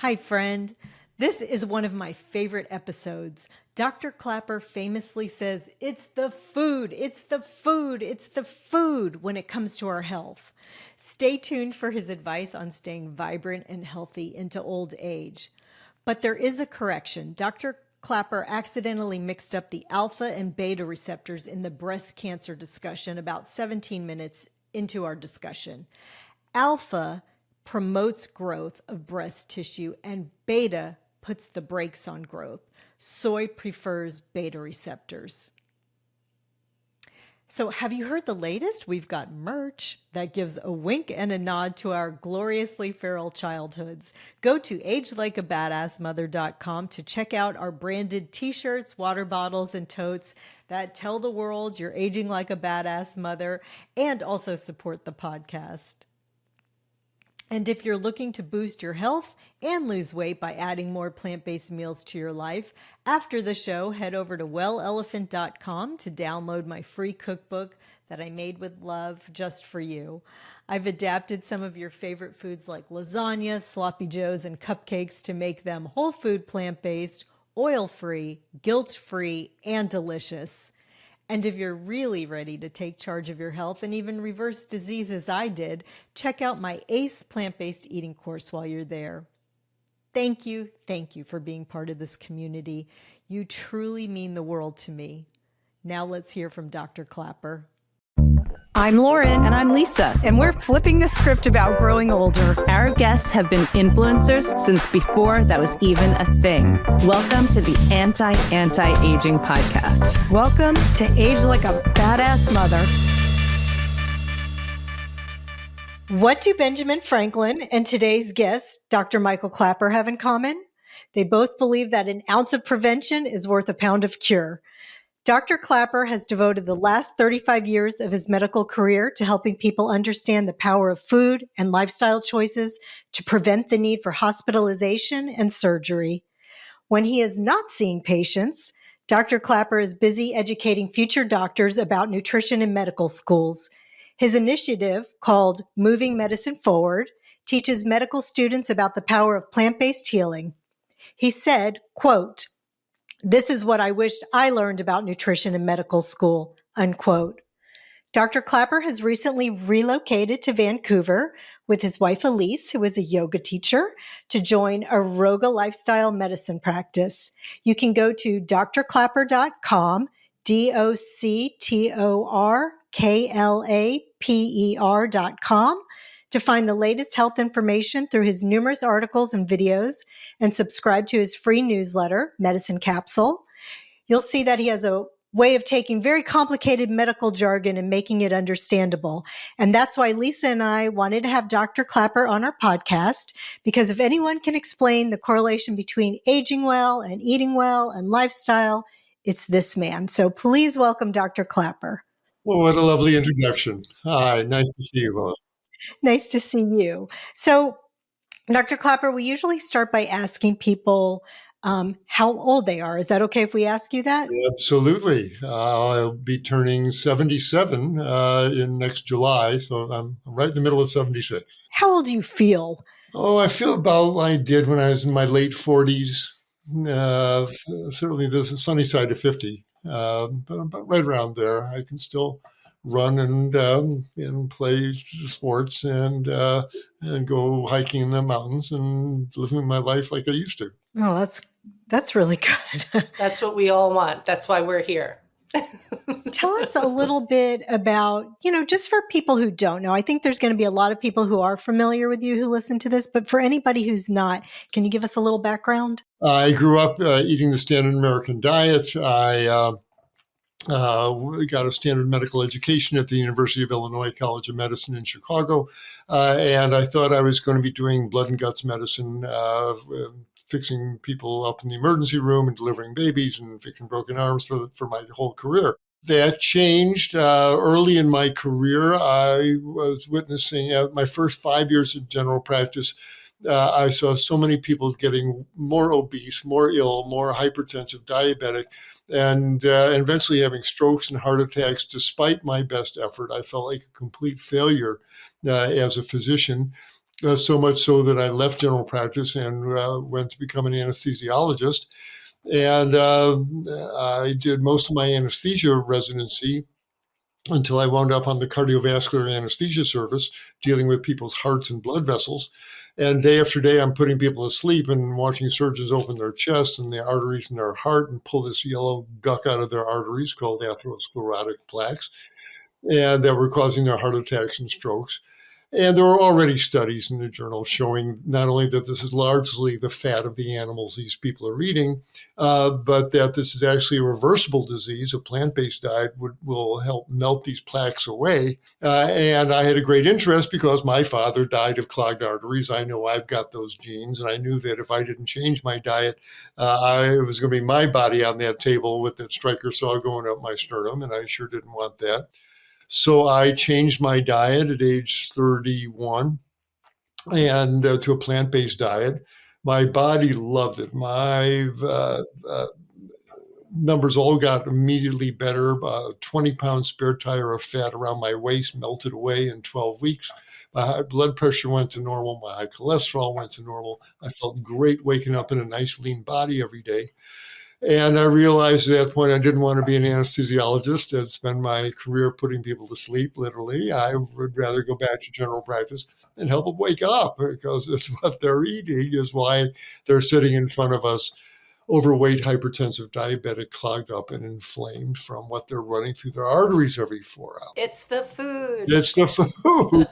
Hi, friend. This is one of my favorite episodes. Dr. Klaper famously says, it's the food, it's the food, it's the food when it comes to our health. Stay tuned for his advice on staying vibrant and healthy into old age. But there is a correction. Dr. Klaper accidentally mixed up the alpha and beta receptors in the breast cancer discussion about 17 minutes into our discussion. Alpha promotes growth of breast tissue and beta puts the brakes on growth. Soy prefers beta receptors. So have you heard the latest? We've got merch that gives a wink and a nod to our gloriously feral childhoods. Go to AgeLikeABadassMother.com to check out our branded t-shirts, water bottles, and totes that tell the world you're aging like a badass mother and also support the podcast. And if you're looking to boost your health and lose weight by adding more plant-based meals to your life, after the show, head over to wellelephant.com to download my free cookbook that I made with love just for you. I've adapted some of your favorite foods like lasagna, sloppy joes, and cupcakes to make them whole food, plant-based, oil-free, guilt-free, and delicious. And if you're really ready to take charge of your health and even reverse disease as I did, check out my ACE plant-based eating course while you're there. Thank you for being part of this community. You truly mean the world to me. Now let's hear from Dr. Klaper. I'm Lauren. And I'm Lisa. And we're flipping the script about growing older. Our guests have been influencers since before that was even a thing. Welcome to the Anti-Aging Podcast. Welcome to Age Like a Badass Mother. What do Benjamin Franklin and today's guest, Dr. Michael Klaper, have in common? They both believe that an ounce of prevention is worth a pound of cure. Dr. Klaper has devoted the last 35 years of his medical career to helping people understand the power of food and lifestyle choices to prevent the need for hospitalization and surgery. When he is not seeing patients, Dr. Klaper is busy educating future doctors about nutrition in medical schools. His initiative, called Moving Medicine Forward, teaches medical students about the power of plant-based healing. He said, quote, "This is what I wished I learned about nutrition in medical school," unquote. Dr. Klaper has recently relocated to Vancouver with his wife Elise, who is a yoga teacher, to join a Roga lifestyle medicine practice. You can go to drklaper.com, DOCTORKLAPER.com, to find the latest health information through his numerous articles and videos, and subscribe to his free newsletter, Medicine Capsule. You'll see that he has a way of taking very complicated medical jargon and making it understandable. And that's why Lisa and I wanted to have Dr. Klaper on our podcast, because if anyone can explain the correlation between aging well and eating well and lifestyle, it's this man. So please welcome Dr. Klaper. Well, what a lovely introduction. Hi, nice to see you both. Nice to see you. So, Dr. Klaper, we usually start by asking people how old they are. Is that okay if we ask you that? Absolutely. I'll be turning 77 in next July, so I'm right in the middle of 76. How old do you feel? Oh, I feel about like I did when I was in my late 40s. Certainly there's a sunny side of 50, but right around there. I can still run and play sports and go hiking in the mountains and living my life like I used to. Oh, that's really good. That's what we all want. That's why we're here. Tell us a little bit about, just for people who don't know, I think there's going to be a lot of people who are familiar with you who listen to this, but for anybody who's not, can you give us a little background? I grew up eating the standard American diet. I got a standard medical education at the University of Illinois College of Medicine in Chicago. And I thought I was going to be doing blood and guts medicine, fixing people up in the emergency room and delivering babies and fixing broken arms for my whole career. That changed early in my career. I was witnessing my first 5 years of general practice. I saw so many people getting more obese, more ill, more hypertensive, diabetic, and eventually having strokes and heart attacks despite my best effort. I felt like a complete failure as a physician. so much so that I left general practice and went to become an anesthesiologist. And I did most of my anesthesia residency until I wound up on the cardiovascular anesthesia service, dealing with people's hearts and blood vessels. And day after day, I'm putting people to sleep and watching surgeons open their chest and the arteries in their heart and pull this yellow gunk out of their arteries called atherosclerotic plaques, and that were causing their heart attacks and strokes. And there are already studies in the journal showing not only that this is largely the fat of the animals these people are eating, but that this is actually a reversible disease. A plant-based diet will help melt these plaques away. And I had a great interest because my father died of clogged arteries. I know I've got those genes, and I knew that if I didn't change my diet, it was going to be my body on that table with that striker saw going up my sternum, and I sure didn't want that. So I changed my diet at age 31 and to a plant-based diet. My body loved it. My numbers all got immediately better. 20-pound spare tire of fat around my waist melted away in 12 weeks. My high blood pressure went to normal. My high cholesterol went to normal. I felt great waking up in a nice lean body every day. And I realized at that point I didn't want to be an anesthesiologist and spend my career putting people to sleep, literally. I would rather go back to general practice and help them wake up, because it's what they're eating is why they're sitting in front of us, overweight, hypertensive, diabetic, clogged up, and inflamed from what they're running through their arteries every 4 hours. It's the food. It's the food.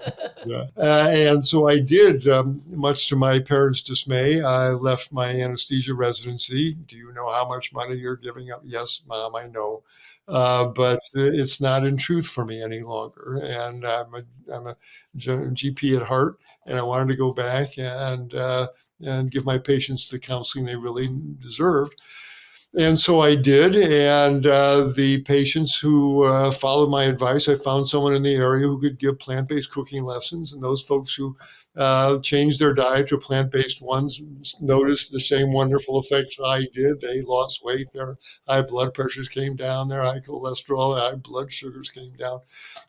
Yeah. And so I did, much to my parents' dismay. I left my anesthesia residency. Do you know how much money you're giving up? Yes, Mom, I know. But it's not in truth for me any longer. And I'm a GP at heart, and I wanted to go back and give my patients the counseling they really deserved. And so I did. And the patients who followed my advice, I found someone in the area who could give plant-based cooking lessons. And those folks who changed their diet to plant-based ones noticed the same wonderful effects I did. They lost weight, their high blood pressures came down, their high cholesterol, high blood sugars came down.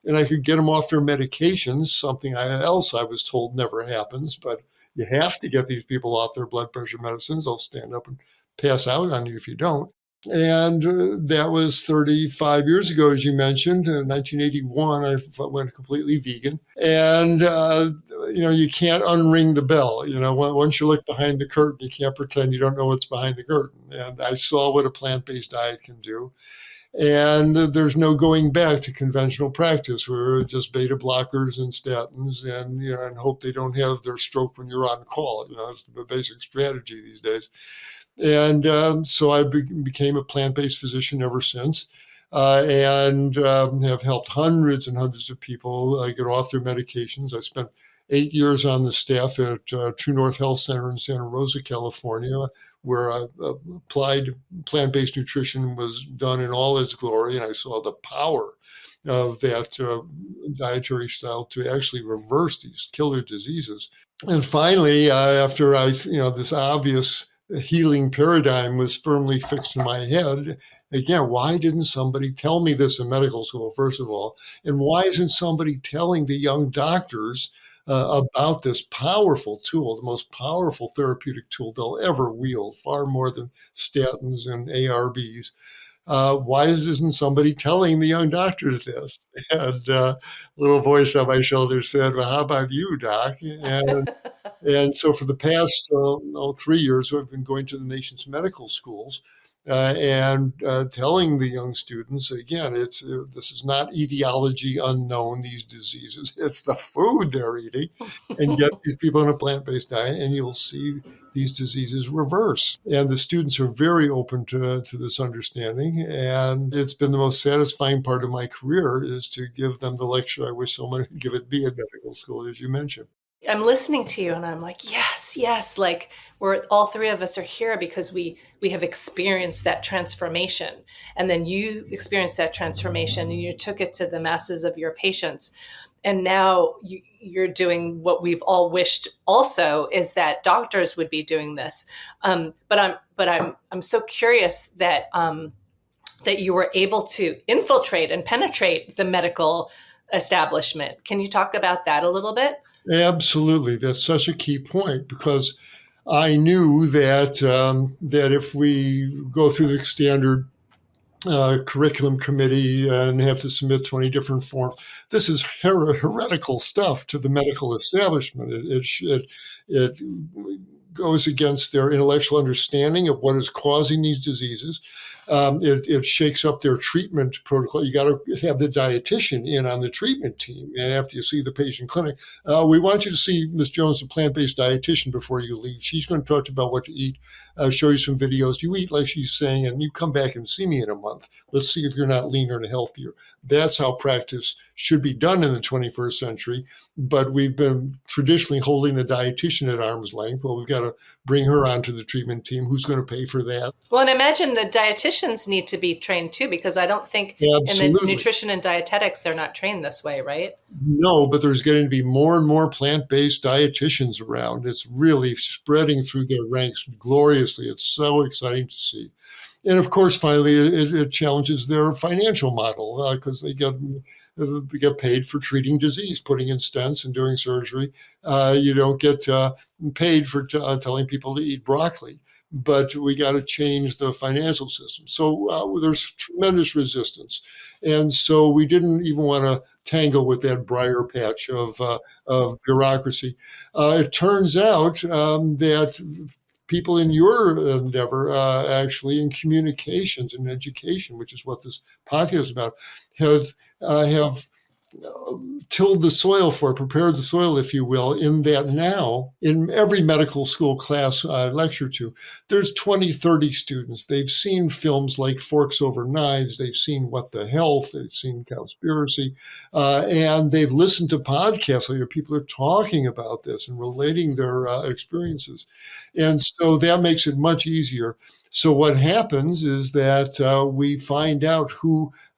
And I could get them off their medications, something else I was told never happens. But you have to get these people off their blood pressure medicines. They'll stand up and pass out on you if you don't. And that was 35 years ago, as you mentioned. In 1981, I went completely vegan. And, you can't unring the bell. Once you look behind the curtain, you can't pretend you don't know what's behind the curtain. And I saw what a plant-based diet can do. And there's no going back to conventional practice. We're just beta blockers and statins and hope they don't have their stroke when you're on call. It's the basic strategy these days. And so I became a plant-based physician ever since, and have helped hundreds and hundreds of people get off their medications. I spent 8 years on the staff at True North Health Center in Santa Rosa, California, where applied plant-based nutrition was done in all its glory, and I saw the power of that dietary style to actually reverse these killer diseases. And finally, after this obvious healing paradigm was firmly fixed in my head. Again, why didn't somebody tell me this in medical school, first of all? And why isn't somebody telling the young doctors about this powerful tool, the most powerful therapeutic tool they'll ever wield, far more than statins and ARBs? Why isn't somebody telling the young doctors this? And a little voice on my shoulder said, well, how about you, Doc? And so for the past 3 years, I've been going to the nation's medical schools and telling the young students, again, this is not etiology unknown, these diseases. It's the food they're eating. And get these people on a plant-based diet, and you'll see these diseases reverse. And the students are very open to this understanding. And it's been the most satisfying part of my career is to give them the lecture I wish someone would give it me in medical school, as you mentioned. I'm listening to you and I'm like, yes, like we're all three of us are here because we have experienced that transformation. And then you experienced that transformation and you took it to the masses of your patients. And now you're doing what we've all wished also, is that doctors would be doing this. But I'm so curious that that you were able to infiltrate and penetrate the medical establishment. Can you talk about that a little bit? Absolutely. That's such a key point, because I knew that that if we go through the standard curriculum committee and have to submit 20 different forms, this is heretical stuff to the medical establishment. It goes against their intellectual understanding of what is causing these diseases. It shakes up their treatment protocol. You got to have the dietitian in on the treatment team. And after you see the patient clinic, we want you to see Ms. Jones, the plant-based dietitian, before you leave. She's going to talk to you about what to eat, show you some videos. You eat like she's saying, and you come back and see me in a month. Let's see if you're not leaner and healthier. That's how practice should be done in the 21st century. But we've been traditionally holding the dietitian at arm's length. Well, we've got to bring her onto the treatment team. Who's going to pay for that? Well, and imagine the dietitians need to be trained too, because I don't think Absolutely. in the nutrition and dietetics, they're not trained this way, right? No, but there's getting to be more and more plant-based dietitians around. It's really spreading through their ranks gloriously. It's so exciting to see. And of course, finally, it challenges their financial model, because they get paid for treating disease, putting in stents and doing surgery. You don't get paid for telling people to eat broccoli. But we got to change the financial system. So there's tremendous resistance. And so we didn't even want to tangle with that briar patch of bureaucracy. It turns out that people in your endeavor, actually in communications and education, which is what this podcast is about, have tilled the soil for, prepared the soil, if you will, in that now, in every medical school class I lecture to, there's 20, 30 students. They've seen films like Forks Over Knives. They've seen What the Health. They've seen Cowspiracy. And they've listened to podcasts where people are talking about this and relating their experiences. And so that makes it much easier. So what happens is that we find out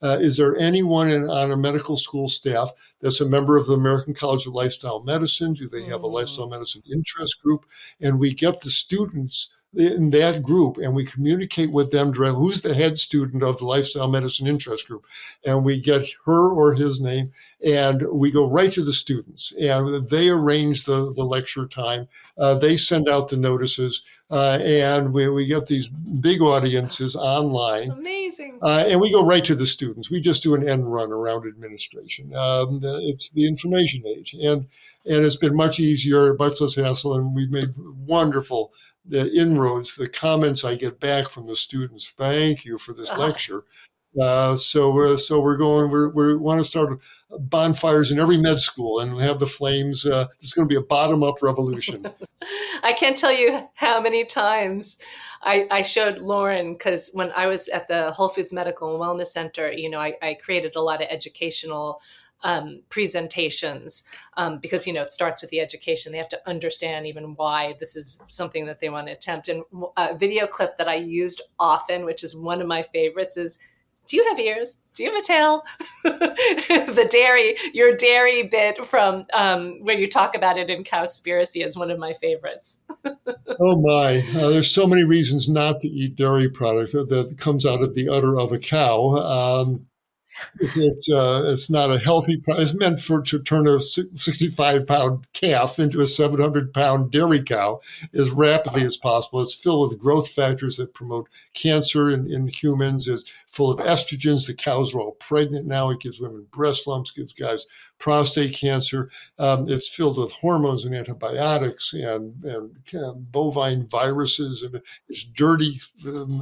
is there anyone on a medical school staff that's a member of the American College of Lifestyle Medicine? Do they have a lifestyle medicine interest group? And we get the students in that group and we communicate with them directly. Who's the head student of the lifestyle medicine interest group? And we get her or his name and we go right to the students and they arrange the lecture time. They send out the notices and we get these big audiences online. Amazing. And we go right to the students. We just do an end run around administration. It's the information age. And it's been much easier, much less hassle, and we've made wonderful inroads. The comments I get back from the students, thank you for this lecture. So we want to start bonfires in every med school and have the flames. It's going to be a bottom-up revolution. I can't tell you how many times I showed Lauren, because when I was at the Whole Foods Medical and Wellness Center, I created a lot of educational presentations because, it starts with the education. They have to understand even why this is something that they want to attempt. And a video clip that I used often, which is one of my favorites, is, do you have ears? Do you have a tail? Your dairy bit from where you talk about it in Cowspiracy is one of my favorites. Oh my, there's so many reasons not to eat dairy products that comes out of the udder of a cow. It's not a healthy product. It's meant to turn a 65-pound calf into a 700-pound dairy cow as rapidly as possible. It's filled with growth factors that promote cancer in humans. It's full of estrogens. The cows are all pregnant now. It gives women breast lumps, gives guys prostate cancer. It's filled with hormones and antibiotics and bovine viruses. And it's dirty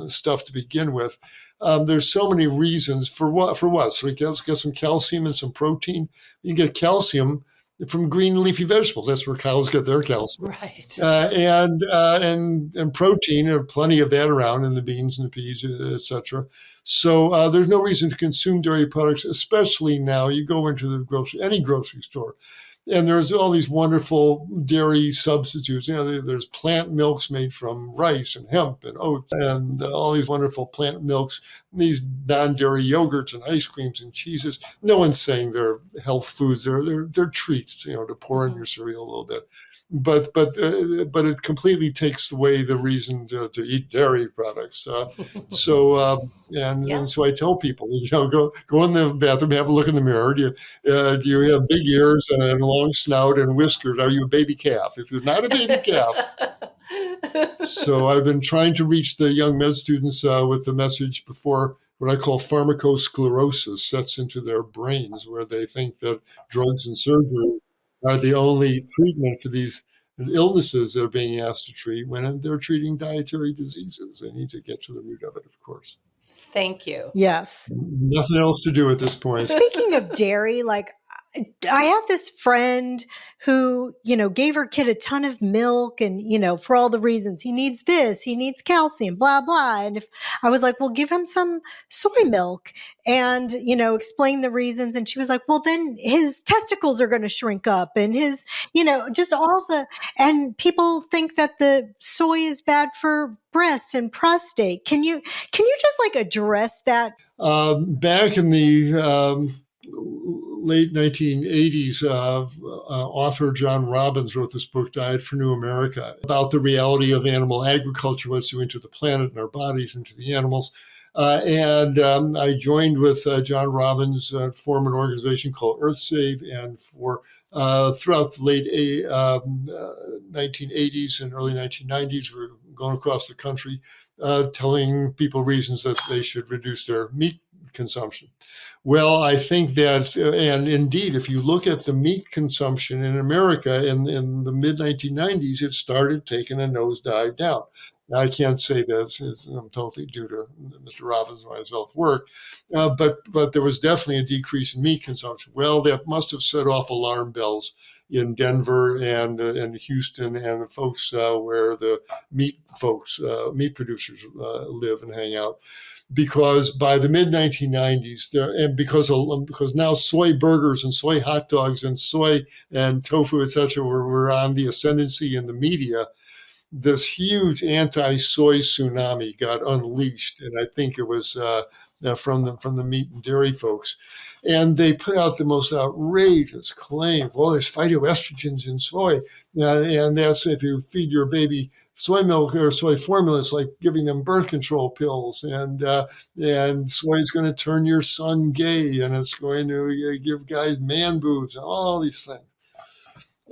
stuff to begin with. There's so many reasons for what. So you get some calcium and some protein. You can get calcium from green leafy vegetables. That's where cows get their calcium. Right. And protein, there are plenty of that around in the beans and the peas, etc. So there's no reason to consume dairy products, especially now. You go into any grocery store, and there's all these wonderful dairy substitutes. There's plant milks made from rice and hemp and oats and all these wonderful plant milks, these non-dairy yogurts and ice creams and cheeses. No one's saying they're health foods. They're treats, to pour in your cereal a little bit. but it completely takes away the reason to eat dairy products. And so I tell people, go in the bathroom, have a look in the mirror. Do you have big ears and a long snout and whiskers? Are you a baby calf? If you're not a baby calf. So I've been trying to reach the young med students with the message before what I call pharmacosclerosis sets into their brains, where they think that drugs and surgery are the only treatment for these illnesses they're being asked to treat when they're treating dietary diseases. They need to get to the root of it, of course. Thank you. Yes. Nothing else to do at this point. Speaking of dairy, I have this friend who, gave her kid a ton of milk and, for all the reasons he needs this, he needs calcium, blah, blah. And if I was like, well, give him some soy milk and, explain the reasons. And she was like, well, then his testicles are going to shrink up and his, just and people think that the soy is bad for breasts and prostate. Can you just address that? Back in the, late 1980s, author John Robbins wrote this book, Diet for New America, about the reality of animal agriculture, what's doing to the planet and our bodies and to the animals. And I joined with John Robbins, form an organization called EarthSave, and for throughout the late 1980s and early 1990s, we were going across the country telling people reasons that they should reduce their meat consumption. Well, I think that, and indeed, if you look at the meat consumption in America in the mid-1990s, it started taking a nosedive down. Now, I can't say this, I'm totally due to Mr. Robbins and myself work, but there was definitely a decrease in meat consumption. Well, that must have set off alarm bells in Denver and Houston and the folks where the meat producers live and hang out. Because by the mid-1990s, and because now soy burgers and soy hot dogs and soy and tofu, et cetera, were on the ascendancy in the media, this huge anti-soy tsunami got unleashed. And I think it was from the meat and dairy folks. And they put out the most outrageous claim, well, there's phytoestrogens in soy. And that's if you feed your baby soy milk or soy formula, it's like giving them birth control pills, and soy is going to turn your son gay, and it's going to give guys man boobs, and all these things.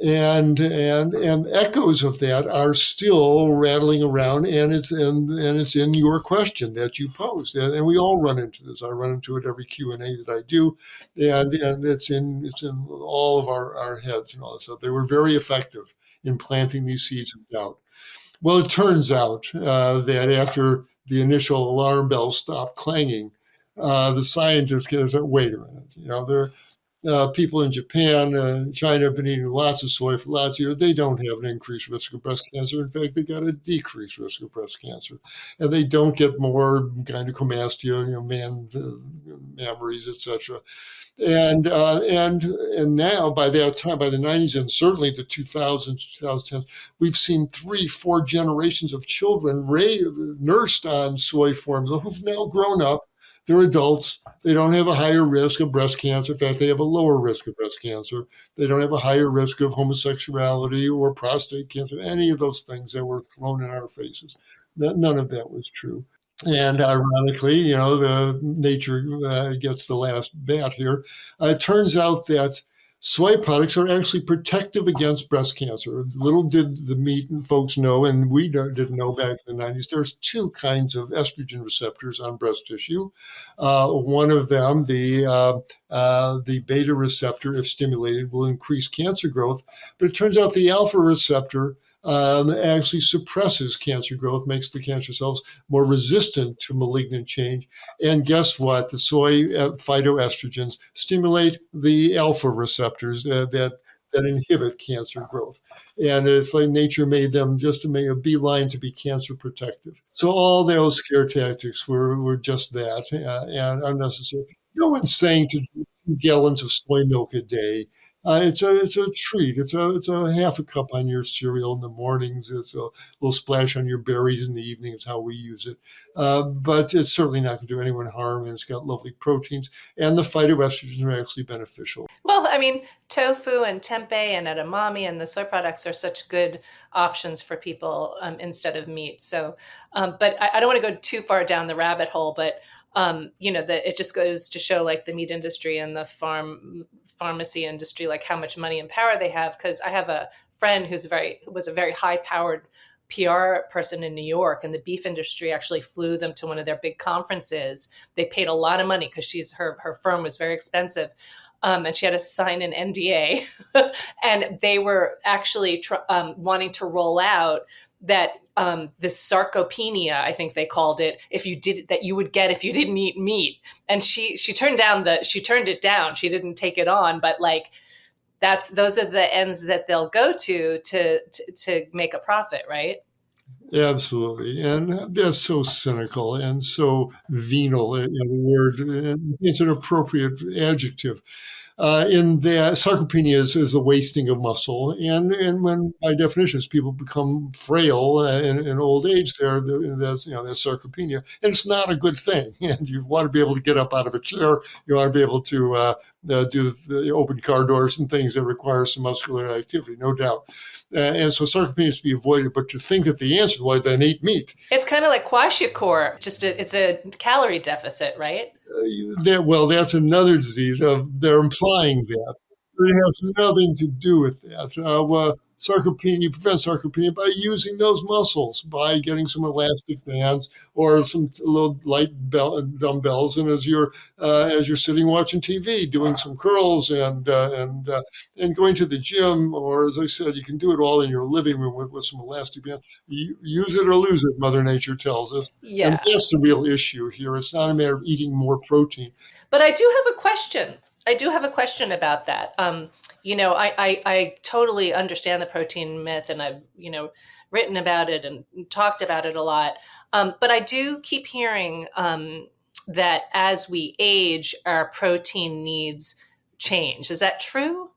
And echoes of that are still rattling around, and it's in your question that you posed, and we all run into this. I run into it every Q&A that I do, and it's in all of our heads and all that stuff. They were very effective in planting these seeds of doubt. Well, it turns out that after the initial alarm bells stopped clanging, the scientists said, wait a minute, there are people in Japan and China have been eating lots of soy for lots of years. They don't have an increased risk of breast cancer. In fact, they got a decreased risk of breast cancer. And they don't get more gynecomastia, mammaries, et cetera. And now, by that time, by the 90s and certainly the 2000s, 2010s, we've seen 3-4 generations of children nursed on soy formula who've now grown up. They're adults. They don't have a higher risk of breast cancer. In fact, they have a lower risk of breast cancer. They don't have a higher risk of homosexuality or prostate cancer, any of those things that were thrown in our faces. None of that was true. And ironically, the nature gets the last bat here. It turns out that soy products are actually protective against breast cancer. Little did the meat folks know, and we didn't know back in the 90s, there's 2 kinds of estrogen receptors on breast tissue. One of them, the beta receptor, if stimulated, will increase cancer growth. But it turns out the alpha receptor actually suppresses cancer growth, makes the cancer cells more resistant to malignant change. And guess what? The soy phytoestrogens stimulate the alpha receptors that inhibit cancer growth. And it's like nature made them just to make a beeline to be cancer protective. So all those scare tactics were just that and unnecessary. No one's saying to drink 2 gallons of soy milk a day It's a treat. It's a half a cup on your cereal in the mornings. It's a little splash on your berries in the evening. It's how we use it. But it's certainly not going to do anyone harm, and it's got lovely proteins. And the phytoestrogens are actually beneficial. Well, I mean, tofu and tempeh and edamame and the soy products are such good options for people instead of meat. So, but I don't want to go too far down the rabbit hole, but it just goes to show like the meat industry and the pharmacy industry, like how much money and power they have. Because I have a friend was a very high powered PR person in New York, and the beef industry actually flew them to one of their big conferences. They paid a lot of money because her firm was very expensive. And she had to sign an NDA, and they were actually wanting to roll out that this sarcopenia, I think they called it, that you would get if you didn't eat meat. And she turned it down. She didn't take it on, but like those are the ends that they'll go to make a profit, right? Absolutely. And that's so cynical and so venal in the word. It's an appropriate adjective. In that sarcopenia is the wasting of muscle. And when, by definition, as people become frail in old age, there's sarcopenia. And it's not a good thing. And you want to be able to get up out of a chair. You want to be able to do the open car doors and things that require some muscular activity, no doubt. And so sarcopenia is to be avoided, but to think that the answer is, well, then eat meat. It's kind of like kwashiorkor, it's a calorie deficit, right? That's another disease. They're implying that. But it has nothing to do with that. Sarcopenia, you prevent sarcopenia by using those muscles, by getting some elastic bands or some little light dumbbells, and as you're sitting watching TV, doing some curls and going to the gym, or as I said, you can do it all in your living room with some elastic bands. Use it or lose it, Mother Nature tells us. Yeah. And that's the real issue here. It's not a matter of eating more protein. But I do have a question about that. I totally understand the protein myth, and I've, written about it and talked about it a lot. But I do keep hearing that as we age, our protein needs change. Is that true?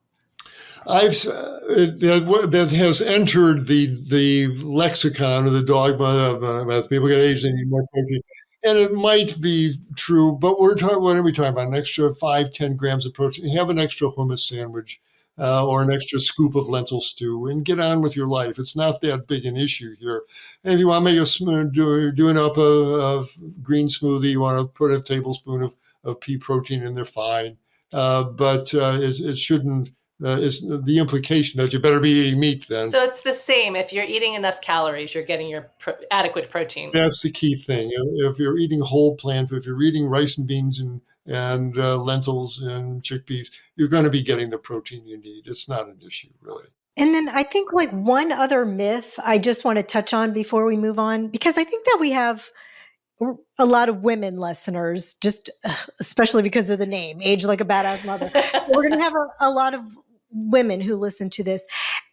That has entered the lexicon or the dogma of people get aged, they need more protein. And it might be true, but what are we talking about? An extra 5-10 grams of protein. Have an extra hummus sandwich or an extra scoop of lentil stew and get on with your life. It's not that big an issue here. And if you want to make doing up a green smoothie, you want to put a tablespoon of pea protein in there, fine. But it shouldn't. It's the implication that you better be eating meat then. So it's the same. If you're eating enough calories, you're getting your adequate protein. That's the key thing. If you're eating whole plant, if you're eating rice and beans and lentils and chickpeas, you're going to be getting the protein you need. It's not an issue, really. And then I think like one other myth I just want to touch on before we move on, because I think that we have a lot of women listeners, just especially because of the name, Age Like a Badass Mother. We're going to have a lot of women who listen to this.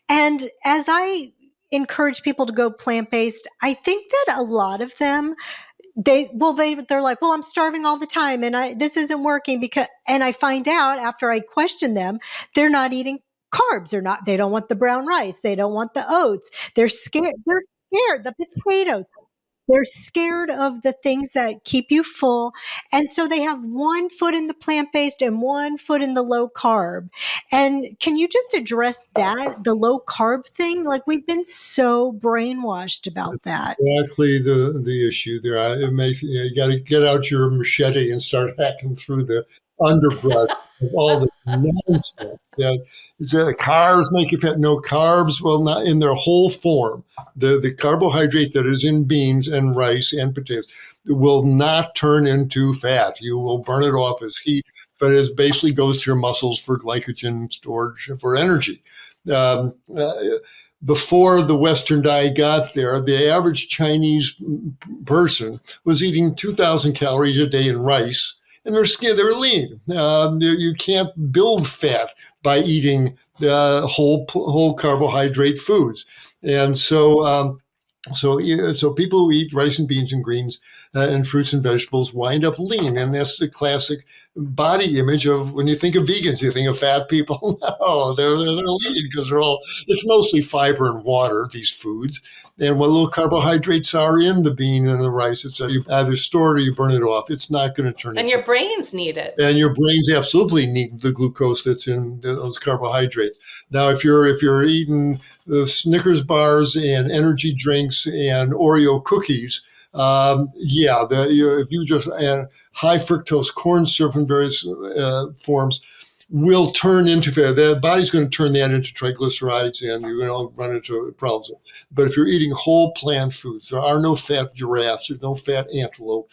And as I encourage people to go plant-based, I think that a lot of them, they're like, well, I'm starving all the time and this isn't working and I find out after I question them, they're not eating carbs. They don't want the brown rice. They don't want the oats. They're scared. The potatoes. They're scared of the things that keep you full. And so they have one foot in the plant-based and one foot in the low carb. And can you just address that, the low carb thing? Like we've been so brainwashed about that. Exactly the issue there. It makes you got to get out your machete and start hacking through the underbrush of all the nonsense. That carbs make you fat. No, carbs will not, in their whole form, the carbohydrate that is in beans and rice and potatoes will not turn into fat. You will burn it off as heat, but it basically goes to your muscles for glycogen storage for energy. Before the Western diet got there, the average Chinese person was eating 2,000 calories a day in rice. And they're lean. You can't build fat by eating whole carbohydrate foods. And so people who eat rice and beans and greens and fruits and vegetables wind up lean. And that's the classic body image of when you think of vegans, you think of fat people. No, they're lean because it's mostly fiber and water, these foods. And what little carbohydrates are in the bean and the rice, it's you either store it or you burn it off. It's not going to turn and your brains need it. And your brains absolutely need the glucose that's in those carbohydrates. Now, if you're eating the Snickers bars and energy drinks and Oreo cookies, if you just add high fructose corn syrup in various forms, will turn into fat. The body's going to turn that into triglycerides, and you're going to run into problems. But if you're eating whole plant foods, there are no fat giraffes, there's no fat antelope.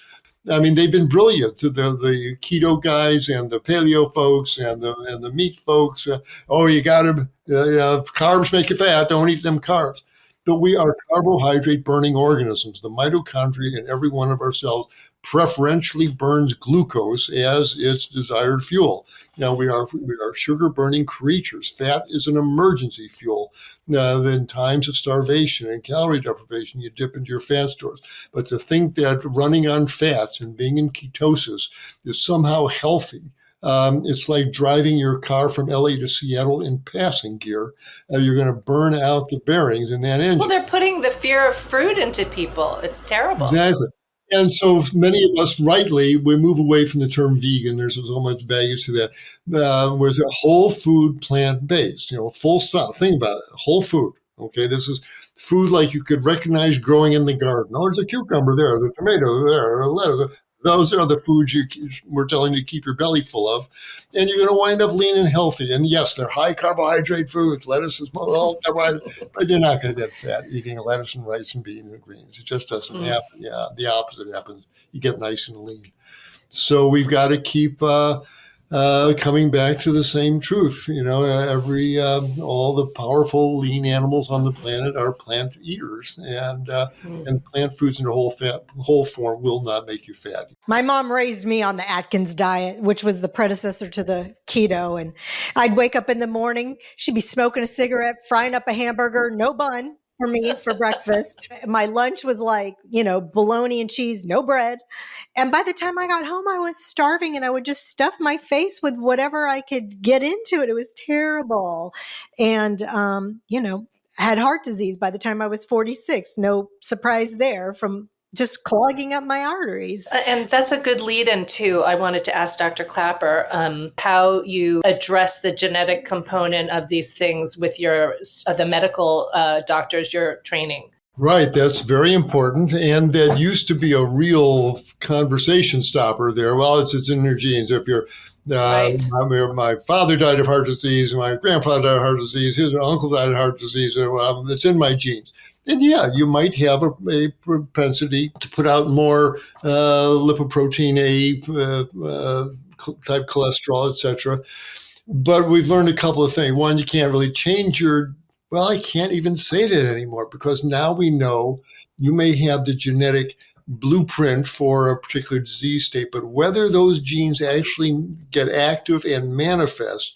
I mean, they've been brilliant. The keto guys and the paleo folks and the meat folks. You got to carbs make you fat. Don't eat them carbs. But we are carbohydrate burning organisms. The mitochondria in every one of our cells preferentially burns glucose as its desired fuel. Now, we are sugar burning creatures. Fat is an emergency fuel. In times of starvation and calorie deprivation, you dip into your fat stores. But to think that running on fats and being in ketosis is somehow healthy, it's like driving your car from LA to Seattle in passing gear. You're going to burn out the bearings in that engine. Well, they're putting the fear of fruit into people. It's terrible. Exactly. And so many of us, rightly, we move away from the term vegan. There's so much baggage to that. Whereas a whole food, plant-based, full stop. Think about it, whole food. Okay, this is food like you could recognize growing in the garden. Oh, there's a cucumber there, there's a tomato there, a lettuce. Those are the foods we're telling you to keep your belly full of. And you're going to wind up lean and healthy. And yes, they're high carbohydrate foods. Lettuce is all carbohydrate, but you're not going to get fat eating lettuce and rice and beans and greens. It just doesn't happen. Yeah, the opposite happens. You get nice and lean. So we've got to keep coming back to the same truth. All the powerful lean animals on the planet are plant eaters, and plant foods in their whole form will not make you fat. My mom raised me on the Atkins diet, which was the predecessor to the keto. And I'd wake up in the morning, she'd be smoking a cigarette, frying up a hamburger, no bun for me for breakfast. My lunch was like, bologna and cheese, no bread. And by the time I got home, I was starving and I would just stuff my face with whatever I could get into it. It was terrible. And, had heart disease by the time I was 46. No surprise there from just clogging up my arteries. And that's a good lead into, I wanted to ask Dr. Klaper, how you address the genetic component of these things with the medical doctors you're training. Right, that's very important. And that used to be a real conversation stopper there. Well, it's in your genes. If you're, right. My father died of heart disease, my grandfather died of heart disease, his uncle died of heart disease, it's in my genes. And you might have a propensity to put out more lipoprotein A type cholesterol, etc. But we've learned a couple of things. One, you can't really change I can't even say that anymore because now we know you may have the genetic blueprint for a particular disease state, but whether those genes actually get active and manifest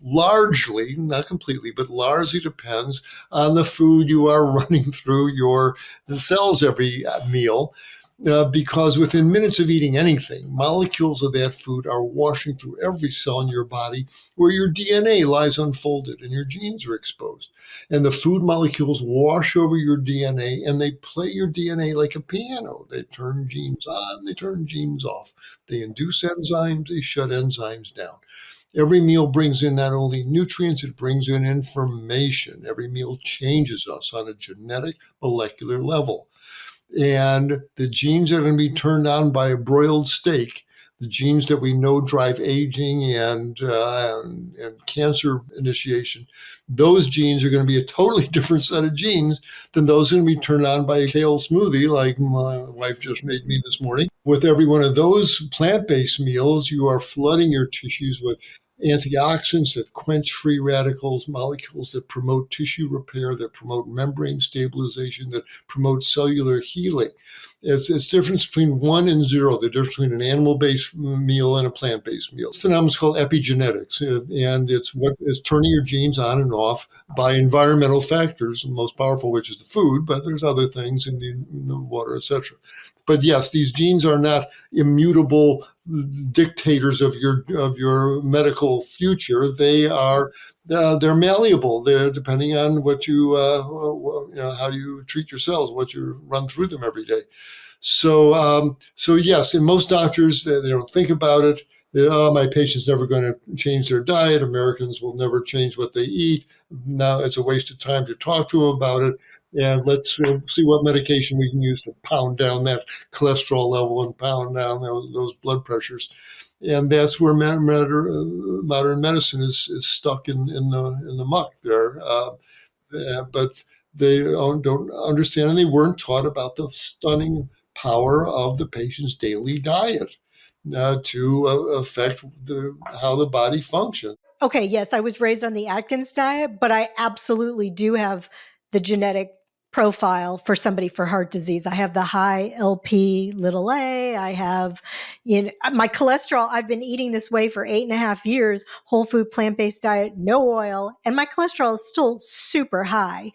largely, not completely, but largely depends on the food you are running through your cells every meal. Because within minutes of eating anything, molecules of that food are washing through every cell in your body where your DNA lies unfolded and your genes are exposed. And the food molecules wash over your DNA and they play your DNA like a piano. They turn genes on, they turn genes off. They induce enzymes, they shut enzymes down. Every meal brings in not only nutrients, it brings in information. Every meal changes us on a genetic molecular level. And the genes that are going to be turned on by a broiled steak, the genes that we know drive aging and cancer initiation, those genes are going to be a totally different set of genes than those going to be turned on by a kale smoothie like my wife just made me this morning. With every one of those plant-based meals, you are flooding your tissues with antioxidants that quench free radicals, molecules that promote tissue repair, that promote membrane stabilization, that promote cellular healing. It's the difference between 1 and 0, the difference between an animal-based meal and a plant-based meal. This phenomenon is called epigenetics, and it's what is turning your genes on and off by environmental factors, the most powerful which is the food, but there's other things in the water, etc. But yes, these genes are not immutable dictators of your medical future. They're malleable. They're depending on what how you treat yourselves, what you run through them every day. So yes, and most doctors they don't think about it. Oh, my patient's never going to change their diet. Americans will never change what they eat. Now it's a waste of time to talk to them about it. And let's see what medication we can use to pound down that cholesterol level and pound down those blood pressures. And that's where modern medicine is stuck in the muck there. But they don't understand, and they weren't taught about the stunning power of the patient's daily diet to affect how the body functions. Okay, yes, I was raised on the Atkins diet, but I absolutely do have the genetic profile for somebody for heart disease. I have the high LP little a. I have, my cholesterol. I've been eating this way for 8.5 years, whole food, plant-based diet, no oil, and my cholesterol is still super high.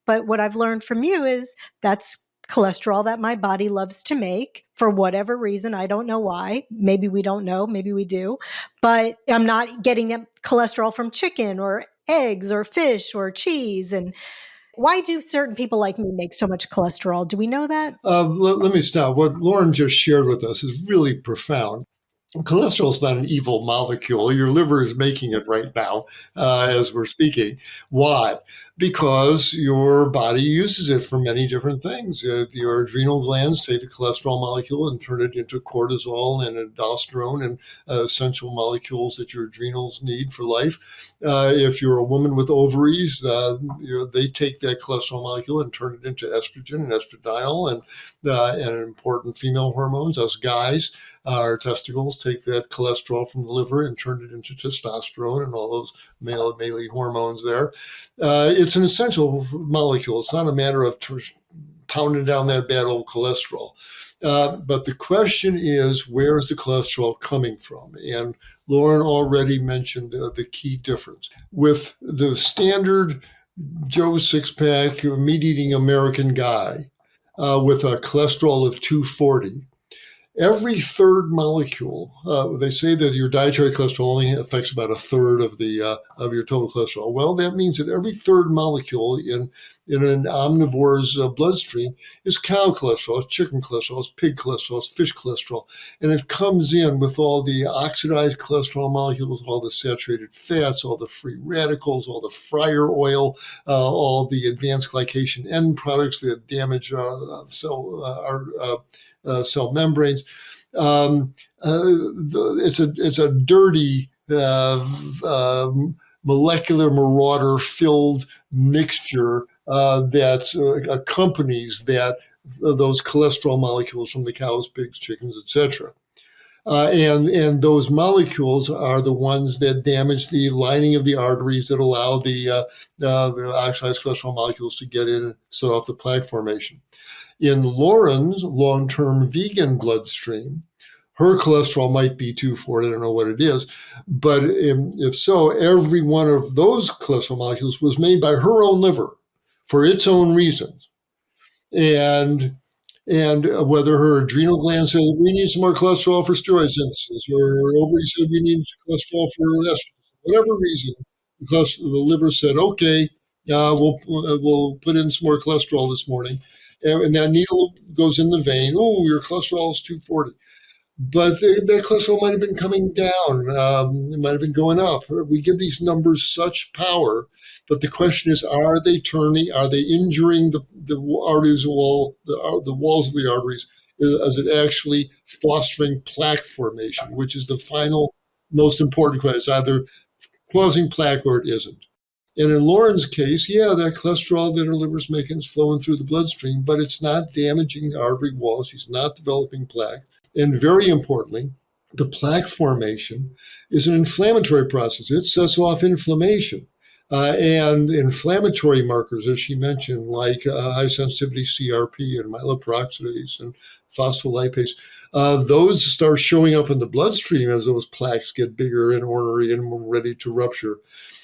But what I've learned from you is that's cholesterol that my body loves to make for whatever reason. I don't know why. Maybe we don't know. Maybe we do. But I'm not getting that cholesterol from chicken or eggs or fish or cheese. And why do certain people like me make so much cholesterol? Do we know that? Let me stop. What Lauren just shared with us is really profound. Cholesterol is not an evil molecule. Your liver is making it right now as we're speaking. Why? Because your body uses it for many different things. Your adrenal glands take the cholesterol molecule and turn it into cortisol and aldosterone and essential molecules that your adrenals need for life. If you're a woman with ovaries, they take that cholesterol molecule and turn it into estrogen and estradiol and important female hormones. Us guys, our testicles take that cholesterol from the liver and turn it into testosterone and all those male hormones there. It's an essential molecule. It's not a matter of pounding down that bad old cholesterol. But the question is, where is the cholesterol coming from? And Lauren already mentioned the key difference. With the standard Joe Sixpack, meat-eating American guy with a cholesterol of 240, every third molecule, they say that your dietary cholesterol only affects about a third of your total cholesterol. Well, that means that every third molecule in an omnivore's bloodstream is cow cholesterol, it's chicken cholesterol, it's pig cholesterol, it's fish cholesterol. And it comes in with all the oxidized cholesterol molecules, all the saturated fats, all the free radicals, all the fryer oil, all the advanced glycation end products that damage cell membranes. It's a dirty molecular marauder filled mixture that accompanies those cholesterol molecules from the cows, pigs, chickens, etc. And those molecules are the ones that damage the lining of the arteries that allow the oxidized cholesterol molecules to get in and set off the plaque formation. In Lauren's long-term vegan bloodstream, her cholesterol might be 240, I don't know what it is, but if so, every one of those cholesterol molecules was made by her own liver for its own reasons. And whether her adrenal gland said, we need some more cholesterol for steroid synthesis, or her ovary said, we need cholesterol for estrogen, whatever reason, because the liver said, okay, we'll put in some more cholesterol this morning. And that needle goes in the vein. Oh, your cholesterol is 240. But that cholesterol might have been coming down. It might have been going up. We give these numbers such power. But the question is, are they turning? Are they injuring the arteries wall, the walls of the arteries? Is it actually fostering plaque formation, which is the final most important question? It's either causing plaque or it isn't. And in Lauren's case, that cholesterol that her liver's making is flowing through the bloodstream, but it's not damaging the artery walls. She's not developing plaque. And very importantly, the plaque formation is an inflammatory process. It sets off inflammation. And inflammatory markers, as she mentioned, like high sensitivity CRP and myeloperoxidase and phospholipase, those start showing up in the bloodstream as those plaques get bigger and ornery and ready to rupture.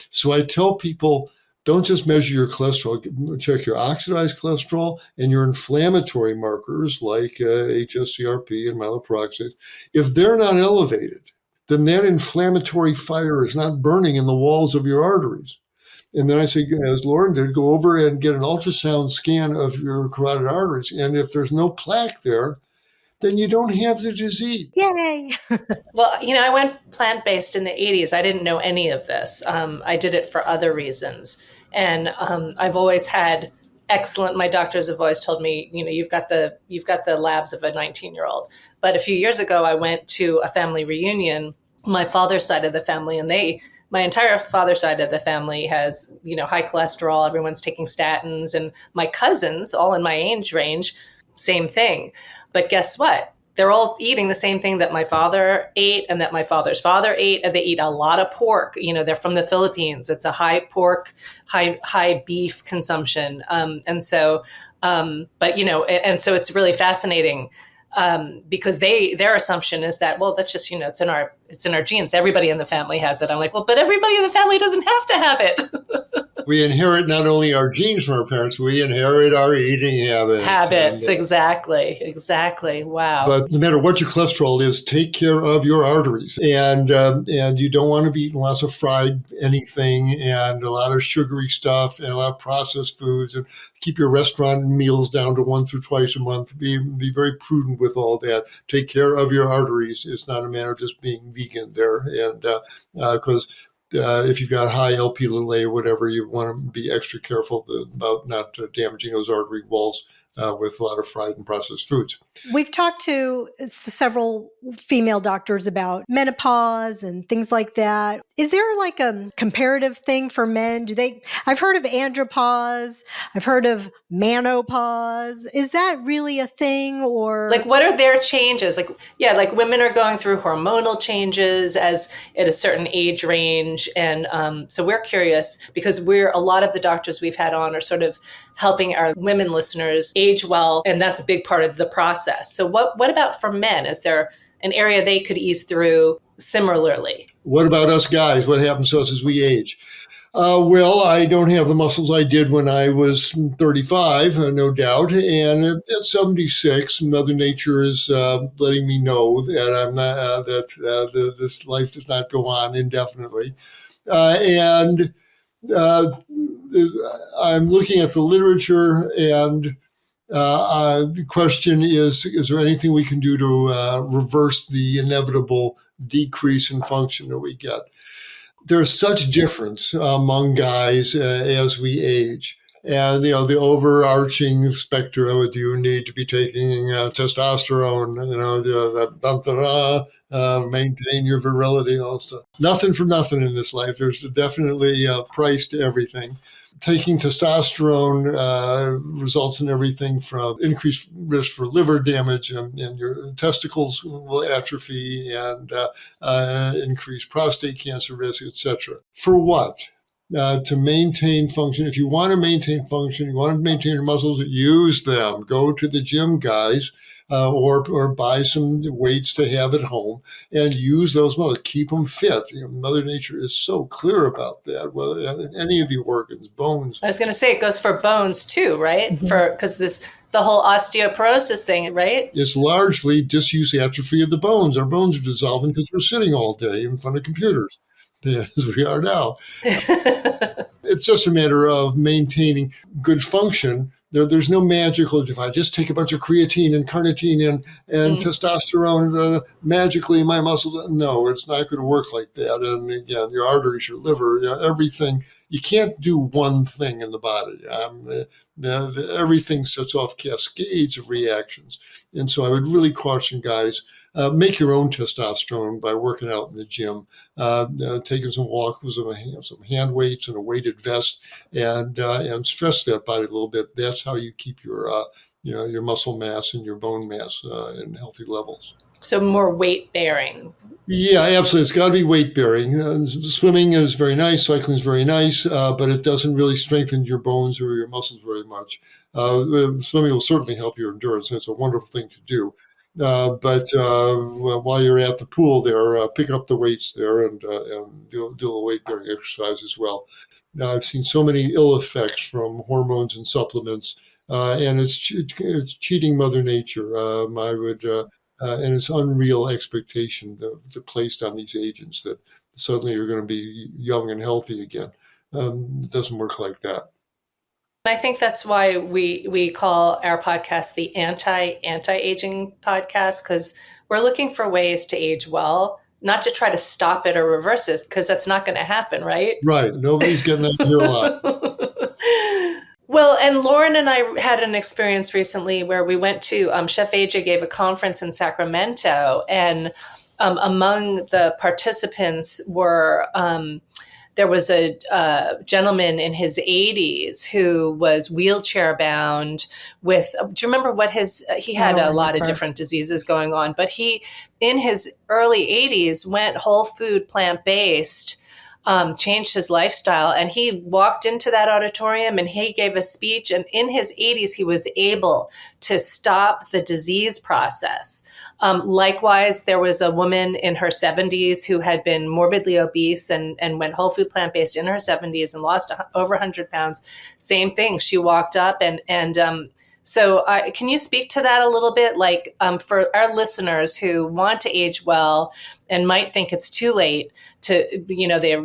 So I tell people, Don't just measure your cholesterol, check your oxidized cholesterol and your inflammatory markers like hsCRP and myeloperoxidase. If they're not elevated, then that inflammatory fire is not burning in the walls of your arteries. And then I say, as Lauren did, go over and get an ultrasound scan of your carotid arteries. And if there's no plaque there, then you don't have the disease. Yay! Well, I went plant-based in the 80s. I didn't know any of this. I did it for other reasons. And I've always had my doctors have always told me, you've got the labs of a 19-year-old. But a few years ago, I went to a family reunion, my father's side of the family, and my entire father's side of the family has, high cholesterol. Everyone's taking statins. And my cousins, all in my age range, same thing. But guess what? They're all eating the same thing that my father ate and that my father's father ate. And they eat a lot of pork. They're from the Philippines. It's a high pork, high beef consumption. And so it's really fascinating because their assumption is that, well, that's just, it's in our genes. Everybody in the family has it. I'm like, well, but everybody in the family doesn't have to have it. We inherit not only our genes from our parents, we inherit our eating habits. Exactly. Wow. But no matter what your cholesterol is, take care of your arteries. And you don't want to be eating lots of fried anything and a lot of sugary stuff and a lot of processed foods. And keep your restaurant meals down to 1 through twice a month. Be very prudent with all that. Take care of your arteries. It's not a matter of just being vegan there. And because if you've got high LP(a) or whatever, you want to be extra careful about not damaging those artery walls with a lot of fried and processed foods. We've talked to several female doctors about menopause and things like that. Is there like a comparative thing for men? I've heard of andropause. I've heard of menopause. Is that really a thing, or like what are their changes? Like women are going through hormonal changes as at a certain age range. And so we're curious because a lot of the doctors we've had on are sort of helping our women listeners age well. And that's a big part of the process. So what about for men? Is there an area they could ease through similarly? What about us guys? What happens to us as we age? Well, I don't have the muscles I did when I was 35, no doubt. And at 76, Mother Nature is letting me know that I'm not this life does not go on indefinitely. And I'm looking at the literature, and the question is there anything we can do to reverse the inevitable decrease in function that we get? There's such difference among guys as we age. And, the overarching spectrum of you need to be taking testosterone, maintain your virility, all that stuff. Nothing for nothing in this life. There's definitely a price to everything. Taking testosterone results in everything from increased risk for liver damage, and your testicles will atrophy, and increased prostate cancer risk, etc. For what? To maintain function. If you want to maintain function, you want to maintain your muscles, use them. Go to the gym, guys, or buy some weights to have at home and use those muscles. Keep them fit. Mother Nature is so clear about that. Well, in any of the organs, bones. I was going to say it goes for bones too, right? Mm-hmm. Because the whole osteoporosis thing, right? It's largely disuse atrophy of the bones. Our bones are dissolving because we're sitting all day in front of computers. As we are now. It's just a matter of maintaining good function. There's no magical, if I just take a bunch of creatine and carnitine and testosterone, magically my muscles, no, it's not going to work like that. And again, your arteries, your liver, everything, you can't do one thing in the body. Everything sets off cascades of reactions. And so I would really caution guys, make your own testosterone by working out in the gym, taking some walks with some hand weights and a weighted vest, and stress that body a little bit. That's how you keep your muscle mass and your bone mass in healthy levels. So more weight bearing. Yeah, absolutely. It's got to be weight bearing. Swimming is very nice. Cycling is very nice, but it doesn't really strengthen your bones or your muscles very much. Swimming will certainly help your endurance. It's a wonderful thing to do. While you're at the pool there, pick up the weights there and do a weight-bearing exercise as well. Now, I've seen so many ill effects from hormones and supplements, and it's cheating Mother Nature. And it's unreal expectation placed on these agents that suddenly you're going to be young and healthy again. It doesn't work like that. I think that's why we call our podcast the anti-aging podcast, because we're looking for ways to age well, not to try to stop it or reverse it, because that's not going to happen, right? Right. Nobody's getting that here alive. Well, and Lauren and I had an experience recently where we went to Chef AJ gave a conference in Sacramento, and among the participants were there was a gentleman in his 80s who was wheelchair bound with, do you remember what he had a lot of different diseases going on, but he, in his early 80s, went whole food, plant-based, changed his lifestyle. And he walked into that auditorium and he gave a speech. And in his 80s, he was able to stop the disease process. Likewise, there was a woman in her 70s who had been morbidly obese and went whole food plant-based in her 70s and lost over 100 pounds. Same thing. She walked up so can you speak to that a little bit? Like for our listeners who want to age well and might think it's too late to,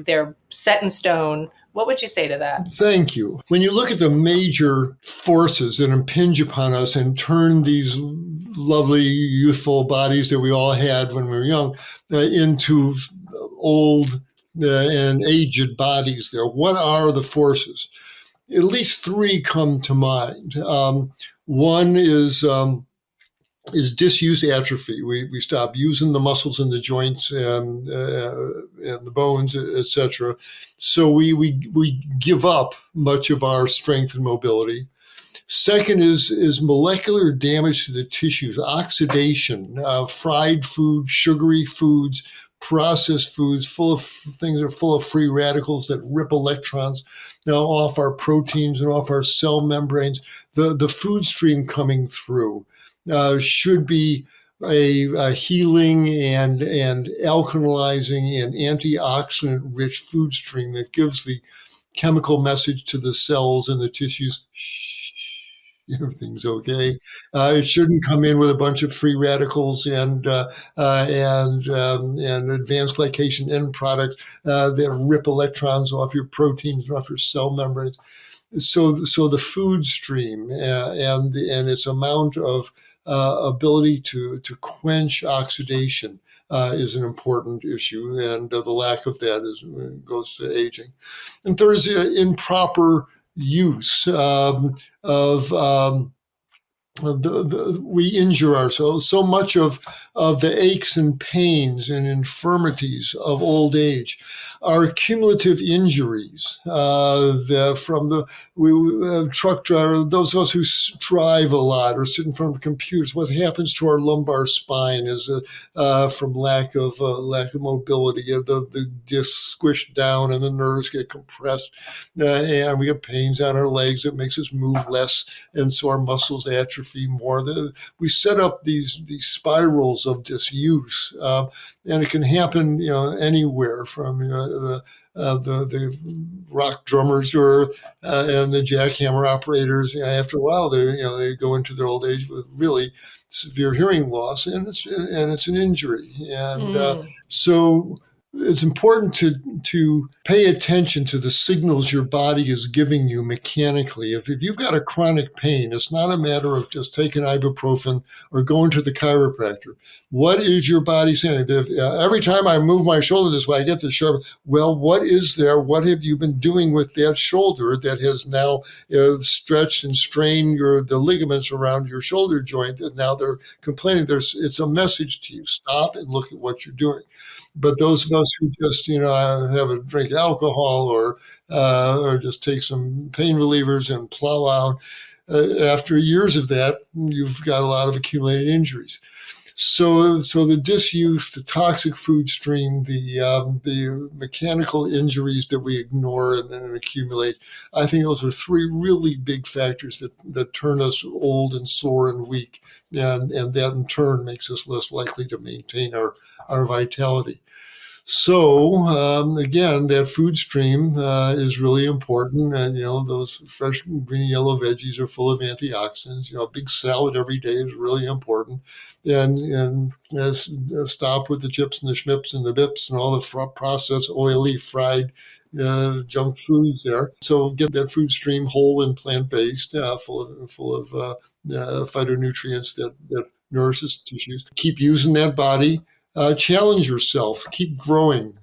they're set in stone. What would you say to that? Thank you. When you look at the major forces that impinge upon us and turn these lovely, youthful bodies that we all had when we were young into old and aged bodies there, what are the forces? At least three come to mind. One is disuse atrophy. We stop using the muscles in the joints and the bones, etc. So we give up much of our strength and mobility. Second is molecular damage to the tissues, oxidation, fried food, sugary foods, processed foods, full of things that are full of free radicals that rip electrons now off our proteins and off our cell membranes. The food stream coming through should be a healing and alkalizing and antioxidant-rich food stream that gives the chemical message to the cells and the tissues, shh, everything's okay. It shouldn't come in with a bunch of free radicals and advanced glycation end products that rip electrons off your proteins and off your cell membranes. So the food stream and its amount of ability to quench oxidation is an important issue, and the lack of that goes to aging. And third is improper use we injure ourselves. So much of the aches and pains and infirmities of old age are cumulative injuries from the truck driver, those of us who drive a lot or sit in front of computers. What happens to our lumbar spine is from lack of mobility. The discs squish down and the nerves get compressed, and we get pains on our legs that makes us move less, and so our muscles atrophy more. We set up these spirals of disuse, and it can happen, anywhere from the rock drummers or and the jackhammer operators. After a while, they go into their old age with really severe hearing loss, and it's an injury, and so it's important to pay attention to the signals your body is giving you mechanically. If you've got a chronic pain, it's not a matter of just taking ibuprofen or going to the chiropractor. What is your body saying? Every time I move my shoulder this way, I get this sharp. Well, what is there? What have you been doing with that shoulder that has now stretched and strained the ligaments around your shoulder joint that now they're complaining? It's a message to you. Stop and look at what you're doing. But those of us who just, have a drink alcohol or just take some pain relievers and plow out, after years of that, you've got a lot of accumulated injuries. So the disuse, the toxic food stream, the mechanical injuries that we ignore and accumulate, I think those are three really big factors that turn us old and sore and weak, and that in turn makes us less likely to maintain our vitality. So again, that food stream is really important. And, those fresh green and yellow veggies are full of antioxidants. A big salad every day is really important. And stop with the chips and the schmips and the bips and all the processed, oily, fried junk foods there. So get that food stream whole and plant-based, full of phytonutrients that nourishes tissues. Keep using that body. Challenge yourself. Keep growing.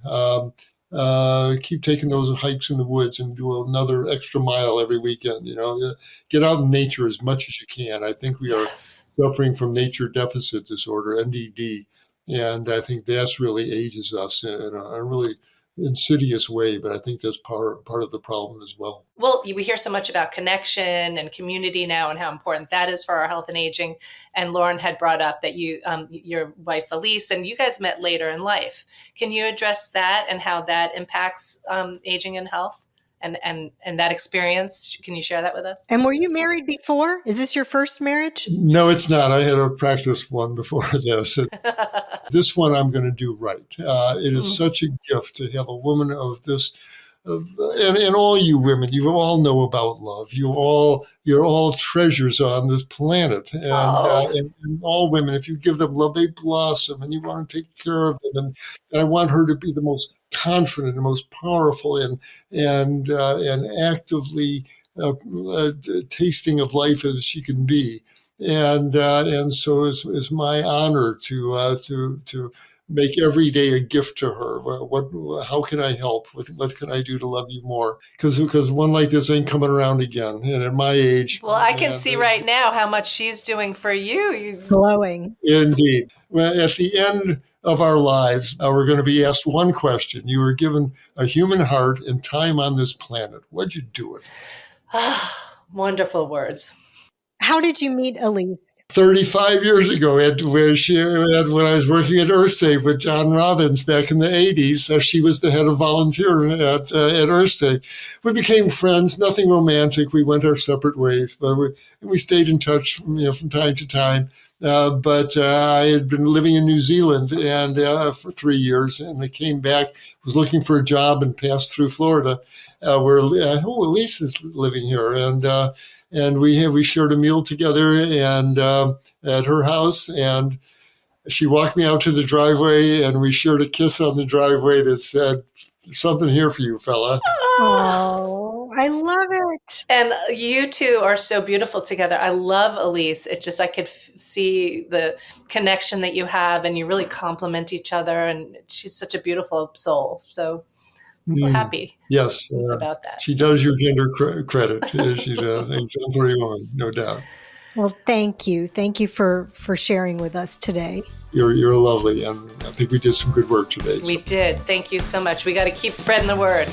Keep taking those hikes in the woods and do another extra mile every weekend. Get out in nature as much as you can. I think we are suffering from nature deficit disorder, NDD, and I think that's really ages us in a really insidious way. But I think that's part of the problem as well. Well, we hear so much about connection and community now and how important that is for our health and aging. And Lauren had brought up that your wife, Elise, and you guys met later in life. Can you address that and how that impacts aging and health and that experience? Can you share that with us? And were you married before? Is this your first marriage? No, it's not. I had a practice one before this. This one I'm going to do right. It is such a gift to have a woman of this. And all you women, you all know about love. You're all treasures on this planet. And all women, if you give them love, they blossom, and you want to take care of them. And I want her to be the most confident and most powerful and actively tasting of life as she can be. And so it's my honor to make every day a gift to her. How can I help? What can I do to love you more? Because one like this ain't coming around again. And at my age, well, I can see right now how much she's doing for you. Glowing. Indeed. Well, at the end of our lives, we're going to be asked one question. You were given a human heart and time on this planet. What'd you do with it? Wonderful words. How did you meet Elise? 35 years ago, when I was working at EarthSafe with John Robbins back in the 80s, she was the head of volunteer at EarthSafe. We became friends, nothing romantic. We went our separate ways, but we stayed in touch from time to time. But I had been living in New Zealand for 3 years, and I came back, was looking for a job, and passed through Florida, where Elise is living here, and we shared a meal together and at her house, and she walked me out to the driveway, and we shared a kiss on the driveway that said, "Something here for you, fella." Oh, I love it. And you two are so beautiful together. I love Elise. It just, I could see the connection that you have, and you really complement each other, and she's such a beautiful soul. So happy about that. She does your gender credit. She's an exemplary woman, no doubt. Well, thank you. Thank you for sharing with us today. You're lovely, and I think we did some good work today. We did. Thank you so much. We got to keep spreading the word.